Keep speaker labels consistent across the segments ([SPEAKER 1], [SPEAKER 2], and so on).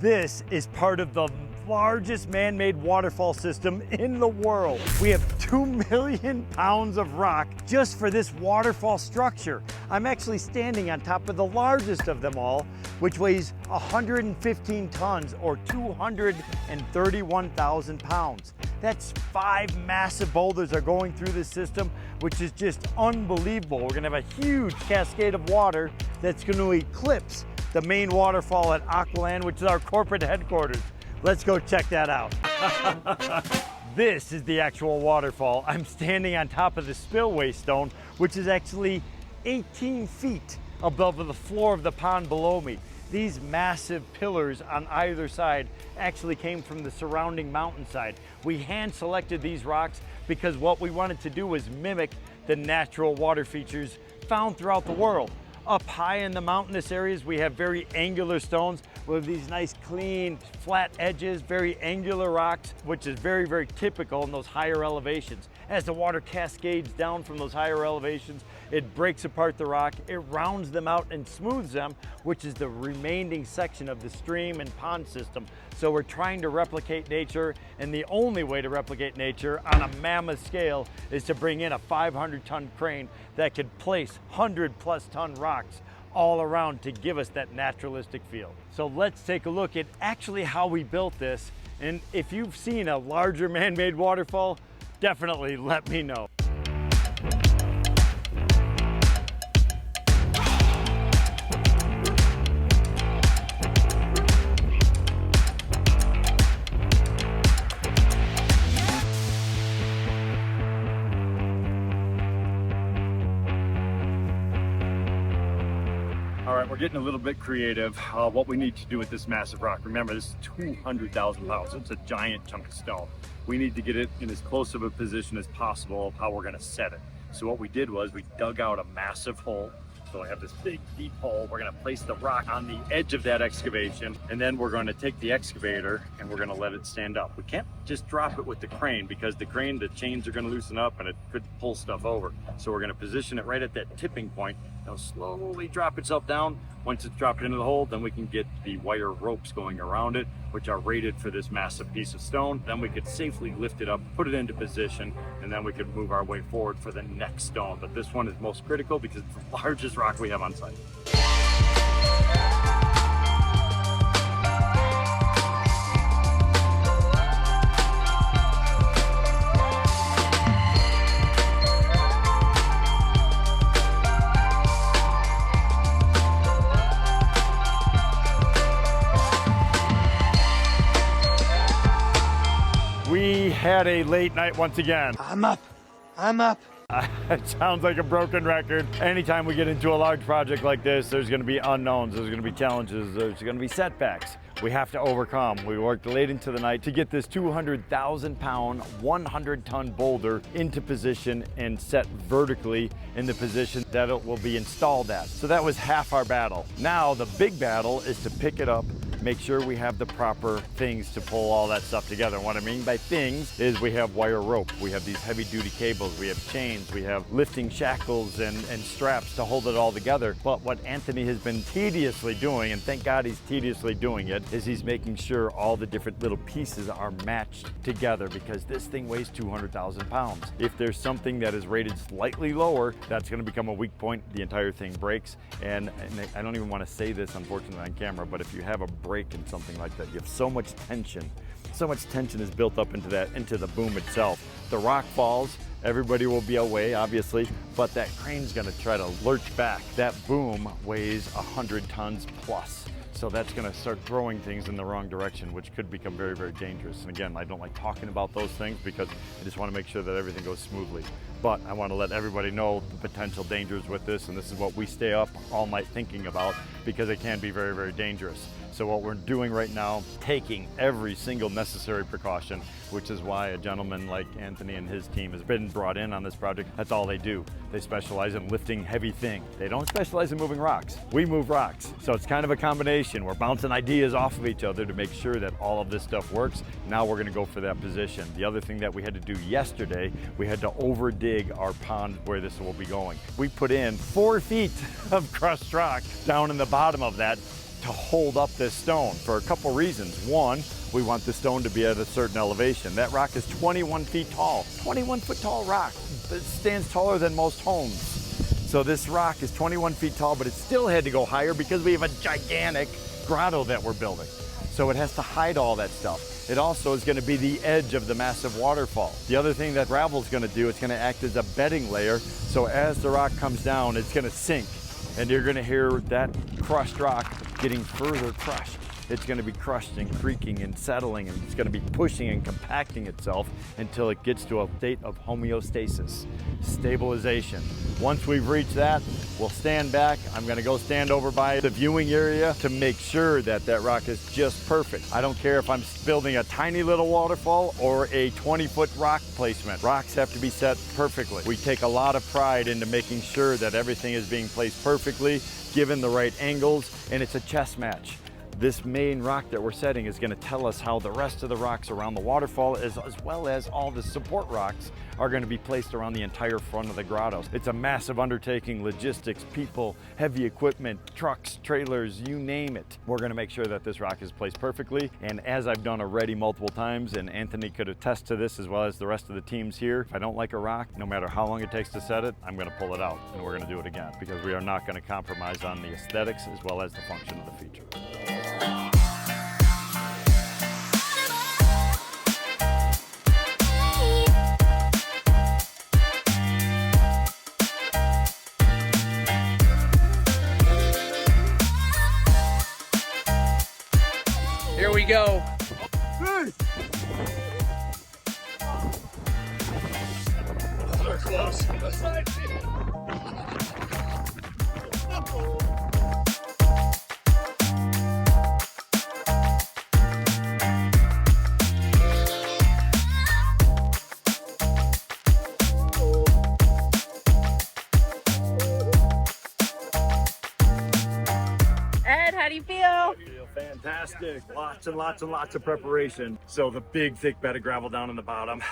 [SPEAKER 1] This is part of the largest man-made waterfall system in the world. We have 2 million pounds of rock just for this waterfall structure. I'm actually standing on top of the largest of them all, which weighs 115 tons or 231,000 pounds. That's 5 massive boulders are going through this system, which is just unbelievable. We're gonna have a huge cascade of water that's gonna eclipse the main waterfall at Aqualand, which is our corporate headquarters. Let's go check that out. This is the actual waterfall. I'm standing on top of the spillway stone, which is actually 18 feet above the floor of the pond below me. These massive pillars on either side actually came from the surrounding mountainside. We hand selected these rocks because what we wanted to do was mimic the natural water features found throughout the world. Up high in the mountainous areas, we have very angular stones with these nice, clean, flat edges, very angular rocks, which is very, very typical in those higher elevations. As the water cascades down from those higher elevations, it breaks apart the rock, it rounds them out and smooths them, which is the remaining section of the stream and pond system. So we're trying to replicate nature, and the only way to replicate nature on a mammoth scale is to bring in a 500-ton crane that could place 100+ ton rocks all around to give us that naturalistic feel. So let's take a look at actually how we built this. And if you've seen a larger man-made waterfall, definitely let me know.
[SPEAKER 2] All right, we're getting a little bit creative. What we need to do with this massive rock, remember this is 200,000 pounds. It's a giant chunk of stone. We need to get it in as close of a position as possible of how we're gonna set it. So what we did was we dug out a massive hole. So I have this big deep hole. We're gonna place the rock on the edge of that excavation, and then we're gonna take the excavator and we're gonna let it stand up. We can't just drop it with the crane because the crane, the chains are gonna loosen up and it could pull stuff over. So we're gonna position it right at that tipping point. It'll slowly drop itself down. Once it's dropped into the hole, then we can get the wire ropes going around it, which are rated for this massive piece of stone. Then we could safely lift it up, put it into position, and then we could move our way forward for the next stone. But this one is most critical because it's the largest rock we have on site.
[SPEAKER 1] We had a late night once again.
[SPEAKER 3] I'm up.
[SPEAKER 1] It sounds like a broken record. Anytime we get into a large project like this, there's gonna be unknowns, there's gonna be challenges, there's gonna be setbacks we have to overcome. We worked late into the night to get this 200,000 pound, 100-ton boulder into position and set vertically in the position that it will be installed at. So that was half our battle. Now the big battle is to pick it up, make sure we have the proper things to pull all that stuff together. And what I mean by things is we have wire rope, we have these heavy duty cables, we have chains, we have lifting shackles and straps to hold it all together. But what Anthony has been tediously doing, and thank God he's tediously doing it, is he's making sure all the different little pieces are matched together because this thing weighs 200,000 pounds. If there's something that is rated slightly lower, that's gonna become a weak point, the entire thing breaks. And I don't even wanna say this unfortunately on camera, but if you have a break in something like that, you have so much tension is built up into the boom itself. The rock falls, everybody will be away, obviously, but that crane's gonna try to lurch back. That boom weighs 100 tons plus. So that's gonna start throwing things in the wrong direction, which could become very, very dangerous. And again, I don't like talking about those things because I just wanna make sure that everything goes smoothly. But I wanna let everybody know the potential dangers with this, and this is what we stay up all night thinking about because it can be very, very dangerous. So what we're doing right now, taking every single necessary precaution, which is why a gentleman like Anthony and his team has been brought in on this project. That's all they do. They specialize in lifting heavy things. They don't specialize in moving rocks. We move rocks. So it's kind of a combination. We're bouncing ideas off of each other to make sure that all of this stuff works. Now we're gonna go for that position. The other thing that we had to do yesterday, we had to over dig our pond where this will be going. We put in 4 feet of crushed rock down in the bottom of that to hold up this stone for a couple reasons. One, we want the stone to be at a certain elevation. That rock is 21 feet tall, 21 foot tall rock. It stands taller than most homes. So this rock is 21 feet tall, but it still had to go higher because we have a gigantic grotto that we're building. So it has to hide all that stuff. It also is going to be the edge of the massive waterfall. The other thing that gravel is going to do, it's going to act as a bedding layer. So as the rock comes down, it's going to sink. And you're going to hear that crushed rock getting further crushed. It's going to be crushed and creaking and settling, and it's going to be pushing and compacting itself until it gets to a state of homeostasis, stabilization. Once we've reached that, we'll stand back. I'm going to go stand over by the viewing area to make sure that that rock is just perfect. I don't care if I'm building a tiny little waterfall or a 20-foot rock placement. Rocks have to be set perfectly. We take a lot of pride into making sure that everything is being placed perfectly, given the right angles, and it's a chess match. This main rock that we're setting is going to tell us how the rest of the rocks around the waterfall, as well as all the support rocks, are going to be placed around the entire front of the grotto. It's a massive undertaking, logistics, people, heavy equipment, trucks, trailers, you name it. We're going to make sure that this rock is placed perfectly, and as I've done already multiple times, and Anthony could attest to this as well as the rest of the teams here, if I don't like a rock, no matter how long it takes to set it, I'm going to pull it out, and we're going to do it again, because we are not going to compromise on the aesthetics as well as the function of the feature.
[SPEAKER 3] Here we go.
[SPEAKER 2] Hey! They're close.
[SPEAKER 4] Ed, how do you feel?
[SPEAKER 2] Fantastic. Lots and lots and lots of preparation. So the big thick bed of gravel down in the bottom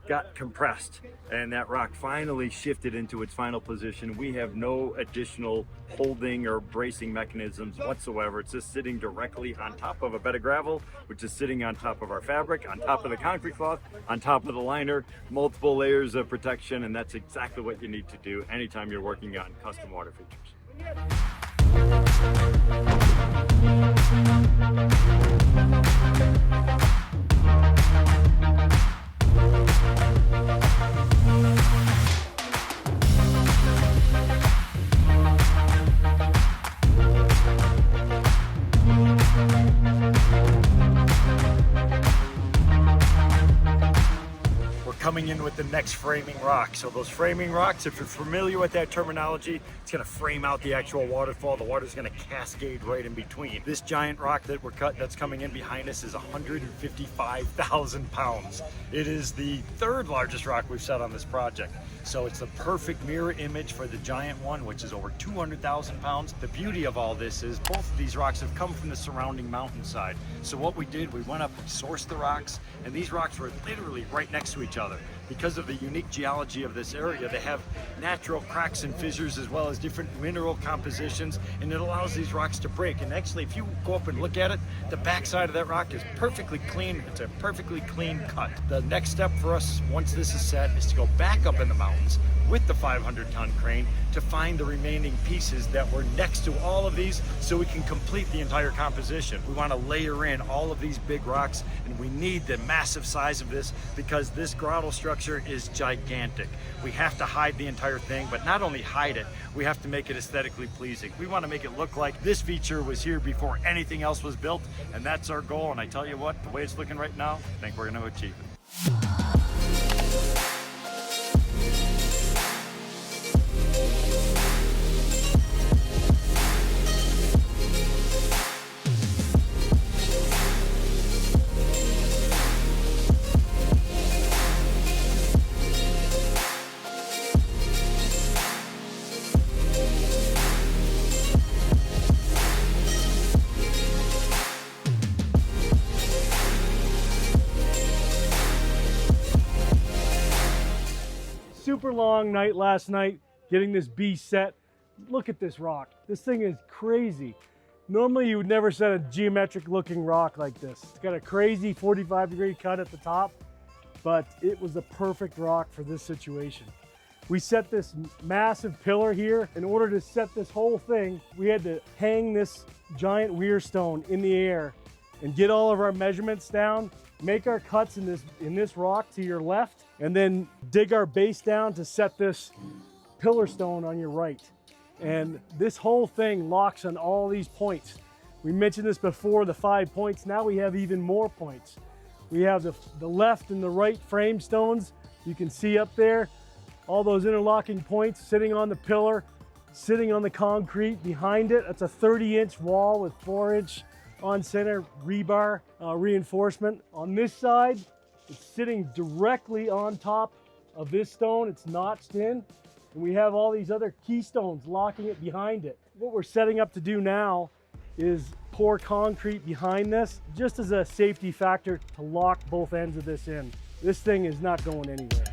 [SPEAKER 2] got compressed, and that rock finally shifted into its final position. We have no additional holding or bracing mechanisms whatsoever. It's just sitting directly on top of a bed of gravel, which is sitting on top of our fabric, on top of the concrete cloth, on top of the liner, multiple layers of protection, and that's exactly what you need to do anytime you're working on custom water features. Coming in with the next framing rock. So those framing rocks, if you're familiar with that terminology, it's going to frame out the actual waterfall. The water's going to cascade right in between. This giant rock that we're that's coming in behind us is 155,000 pounds. It is the third largest rock we've set on this project. So it's the perfect mirror image for the giant one, which is over 200,000 pounds. The beauty of all this is both of these rocks have come from the surrounding mountainside. So what we did, we went up and sourced the rocks, and these rocks were literally right next to each other. Because of the unique geology of this area, they have natural cracks and fissures as well as different mineral compositions, and it allows these rocks to break. And actually, if you go up and look at it, the backside of that rock is perfectly clean. It's a perfectly clean cut. The next step for us, once this is set, is to go back up in the mountains with the 500-ton crane to find the remaining pieces that were next to all of these so we can complete the entire composition. We want to layer in all of these big rocks, and we need the massive size of this because this grotto structure is gigantic. We have to hide the entire thing, but not only hide it, we have to make it aesthetically pleasing. We want to make it look like this feature was here before anything else was built, and that's our goal. And I tell you what, the way it's looking right now, I think we're going to achieve it.
[SPEAKER 5] Super long night last night getting this beast set. Look at this rock. This thing is crazy. Normally you would never set a geometric looking rock like this. It's got a crazy 45-degree cut at the top, but it was the perfect rock for this situation. We set this massive pillar here. In order to set this whole thing, we had to hang this giant weir stone in the air and get all of our measurements down, make our cuts in this rock to your left, and then dig our base down to set this pillar stone on your right. And this whole thing locks on all these points. We mentioned this before, the 5 points. Now we have even more points. We have the left and the right frame stones. You can see up there, all those interlocking points sitting on the pillar, sitting on the concrete behind it. That's a 30-inch wall with 4-inch on-center rebar reinforcement. On this side, it's sitting directly on top of this stone. It's notched in, and we have all these other keystones locking it behind it. What we're setting up to do now is pour concrete behind this, just as a safety factor to lock both ends of this in. This thing is not going anywhere.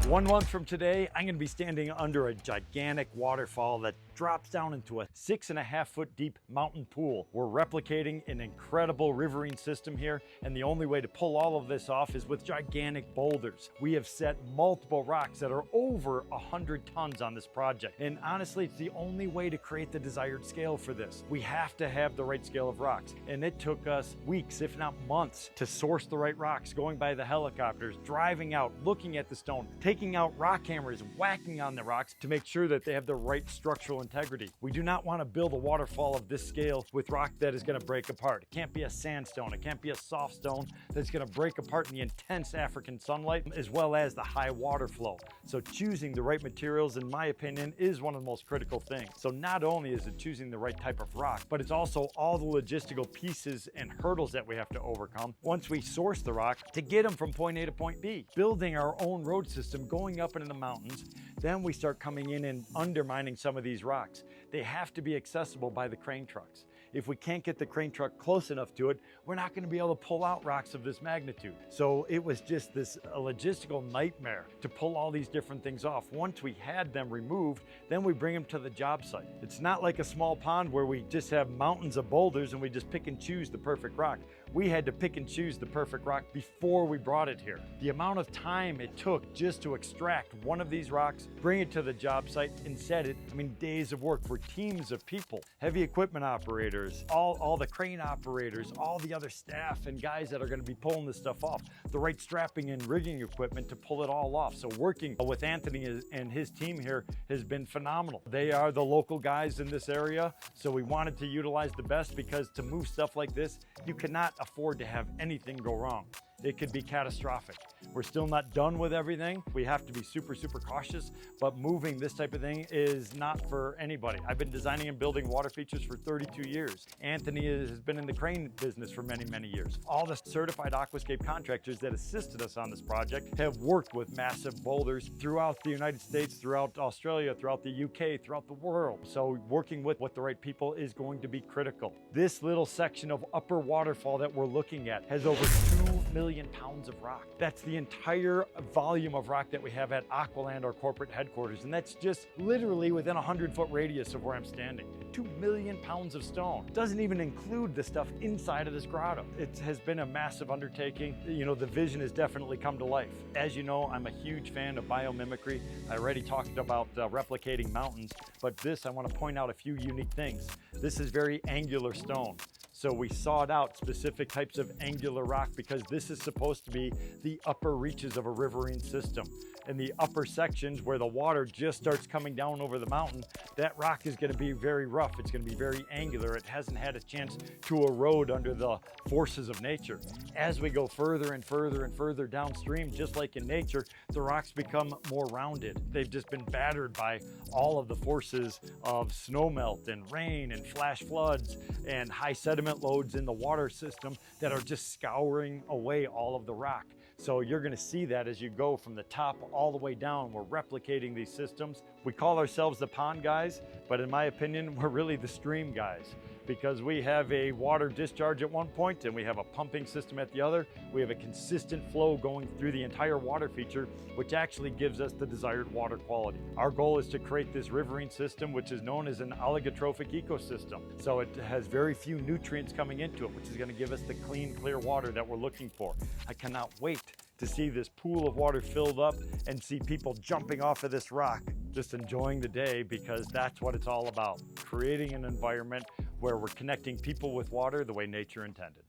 [SPEAKER 1] One month from today, I'm going to be standing under a gigantic waterfall that drops down into a 6.5-foot deep mountain pool. We're replicating an incredible riverine system here, and the only way to pull all of this off is with gigantic boulders. We have set multiple rocks that are over 100 tons on this project, and honestly, it's the only way to create the desired scale for this. We have to have the right scale of rocks, and it took us weeks, if not months, to source the right rocks, going by the helicopters, driving out, looking at the stone, taking out rock hammers, whacking on the rocks to make sure that they have the right structural integrity. We do not want to build a waterfall of this scale with rock that is going to break apart. It can't be a sandstone. It can't be a soft stone that's going to break apart in the intense African sunlight, as well as the high water flow. So choosing the right materials, in my opinion, is one of the most critical things. So not only is it choosing the right type of rock, but it's also all the logistical pieces and hurdles that we have to overcome once we source the rock to get them from point A to point B. Building our own road system, going up into the mountains, then we start coming in and undermining some of these rocks. They have to be accessible by the crane trucks. If we can't get the crane truck close enough to it, we're not going to be able to pull out rocks of this magnitude. So it was just this logistical nightmare to pull all these different things off. Once we had them removed, then we bring them to the job site. It's not like a small pond where we just have mountains of boulders and we just pick and choose the perfect rock. We had to pick and choose the perfect rock before we brought it here. The amount of time it took just to extract one of these rocks, bring it to the job site and set it, I mean, days of work for teams of people, heavy equipment operators, all the crane operators, all the other staff and guys that are going to be pulling this stuff off, the right strapping and rigging equipment to pull it all off. So working with Anthony and his team here has been phenomenal. They are the local guys in this area, so we wanted to utilize the best, because to move stuff like this, you cannot afford to have anything go wrong. It could be catastrophic. We're still not done with everything. We have to be super, super cautious, but moving this type of thing is not for anybody. I've been designing and building water features for 32 years. Anthony has been in the crane business for many, many years. All the certified Aquascape contractors that assisted us on this project have worked with massive boulders throughout the United States, throughout Australia, throughout the UK, throughout the world. So working with the right people is going to be critical. This little section of upper waterfall that we're looking at has over 2 million pounds of rock. That's the entire volume of rock that we have at Aqualand, our corporate headquarters, and that's just literally within a 100-foot radius of where I'm standing. 2 million pounds of stone. Doesn't even include the stuff inside of this grotto. It has been a massive undertaking. You know, the vision has definitely come to life. As you know, I'm a huge fan of biomimicry. I already talked about replicating mountains, but I want to point out a few unique things. This is very angular stone. So we sought out specific types of angular rock because this is supposed to be the upper reaches of a riverine system. In the upper sections where the water just starts coming down over the mountain, that rock is going to be very rough. It's going to be very angular. It hasn't had a chance to erode under the forces of nature. As we go further and further and further downstream, just like in nature, the rocks become more rounded. They've just been battered by all of the forces of snowmelt and rain and flash floods and high sediment loads in the water system that are just scouring away all of the rock. So you're going to see that as you go from the top all the way down. We're replicating these systems. We call ourselves the pond guys, but in my opinion, we're really the stream guys. because we have a water discharge at one point and we have a pumping system at the other. We have a consistent flow going through the entire water feature, which actually gives us the desired water quality. Our goal is to create this riverine system, which is known as an oligotrophic ecosystem. So it has very few nutrients coming into it, which is going to give us the clean, clear water that we're looking for. I cannot wait to see this pool of water filled up and see people jumping off of this rock, just enjoying the day, because that's what it's all about. Creating an environment where we're connecting people with water the way nature intended.